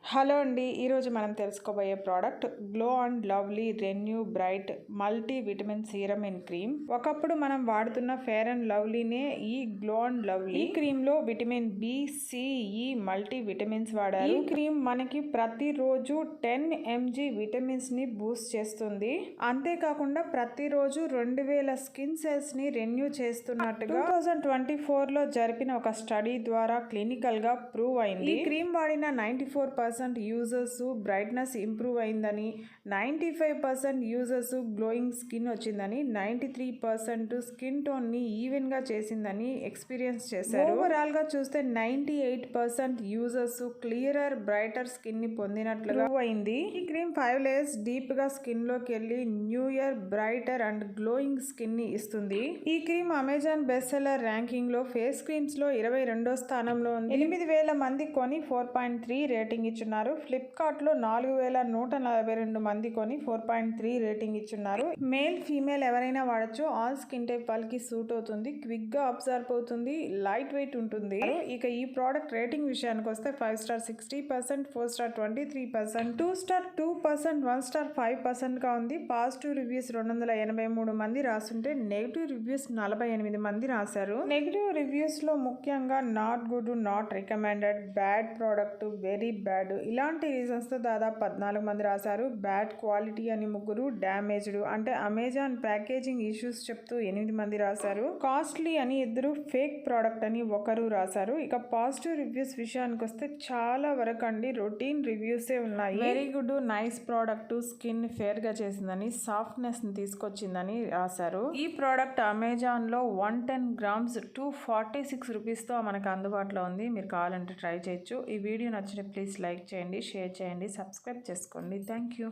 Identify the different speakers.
Speaker 1: Hello అండి, ఈరోజు మనం తెలుసుకోబోయే product glow and lovely renew bright multi vitamin serum in cream. ఒకప్పుడు మనం వాడుతున్న ఫేర్ అండ్ లవ్లీనే ఈ గ్లో అండ్ లవ్లీ. ఈ క్రీమ్ లో విటమిన్ బి, సి, ఈ మల్టీ విటమిన్స్ వాడారు. ఈ క్రీమ్ మనకి ప్రతిరోజు 10 mg విటమిన్స్ ని బూస్ట్ చేస్తుంది. అంతేకాకుండా ప్రతిరోజు 2000 స్కిన్ సెల్స్ ని రెన్యూ చేస్తున్నట్టుగా 2024 లో జరిపిన ఒక స్టడీ ద్వారా క్లినికల్ గా ప్రూవ్ అయింది. ఈ క్రీమ్ వాడిన 94% యూజర్స్ బ్రైట్నెస్ ఇంప్రూవ్ అయిందని, 95% యూజర్స్ గ్లోయింగ్ స్కిన్ వచ్చిందని, 93% స్కిన్ టోన్ ని ఈవెన్ గా చేసిందని ఎక్స్పీరియన్స్ చేశారు. ఓవరాల్ గా చూస్తే 98% యూజర్స్ క్లియరర్ బ్రైటర్ స్కిన్ ని పొందినట్లుగా అయింది. ఈ క్రీమ్ 5 లేయర్స్ డీప్ గా స్కిన్ లోకి వెళ్ళి newer brighter and glowing skin ని ఇస్తుంది. ఈ cream Amazon best seller ranking లో ఫేస్ క్రీమ్స్ లో 22వ స్థానంలో ఉంది. 8000 మంది కొని 4.3 రేటింగ్ ఇచ్చున్నారు. ఫ్లిప్కార్ట్ లో 4142 మంది కొని 4.3 రేటింగ్ ఇచ్చున్నారు. మేల్ ఫీమేల్ ఎవరైనా వాడచ్చు. ఆల్ స్కిన్ టైప్ వాళ్ళకి సూట్ అవుతుంది. క్విక్ గా అబ్జర్వ్ అవుతుంది. లైట్ వెయిట్ ఉంటుంది. ఇక ఈ ప్రోడక్ట్ రేటింగ్ విషయానికి వస్తే 5 స్టార్ 60%, 4 స్టార్ 23%, 2 స్టార్ 2%, 1 స్టార్ 5% గా ఉంది. పాజిటివ్ రివ్యూస్ 283 మంది రాస్తుంటే నెగిటివ్ రివ్యూస్ 48 మంది రాశారు. నెగిటివ్ రివ్యూస్ లో ముఖ్యంగా not good, not recommended, bad product, very bad ఇలాంటి రీజన్స్ తో దాదాపు 14 మంది రాశారు. బ్యాడ్ క్వాలిటీ అని 3, డ్యామేజ్డ్ అంటే అమెజాన్ ప్యాకేజింగ్ ఇష్యూస్ చెప్తూ 8 మంది రాశారు. కాస్ట్లీ అని 2, ఫేక్ ప్రోడక్ట్ అని 1 రాశారు. ఇక పాజిటివ్ రివ్యూస్ విషయానికి వస్తే చాలా వరకు అండి రొటీన్ రివ్యూసే ఉన్నాయి. Very good, nice product, skin fair గా చేసిందని, సాఫ్ట్నెస్ ని తీసుకొచ్చిందని రాశారు. ఈ ప్రోడక్ట్ అమెజాన్ లో 110 గ్రామ్స్ 246 రూపీస్ తో మనకు అందుబాటులో ఉంది. మీరు కావాలంటే ట్రై చేయొచ్చు. ఈ వీడియో నచ్చితే ప్లీజ్ లైక్ చేయండి, షేర్ చేయండి, సబ్స్క్రైబ్ చేసుకోండి. Thank you.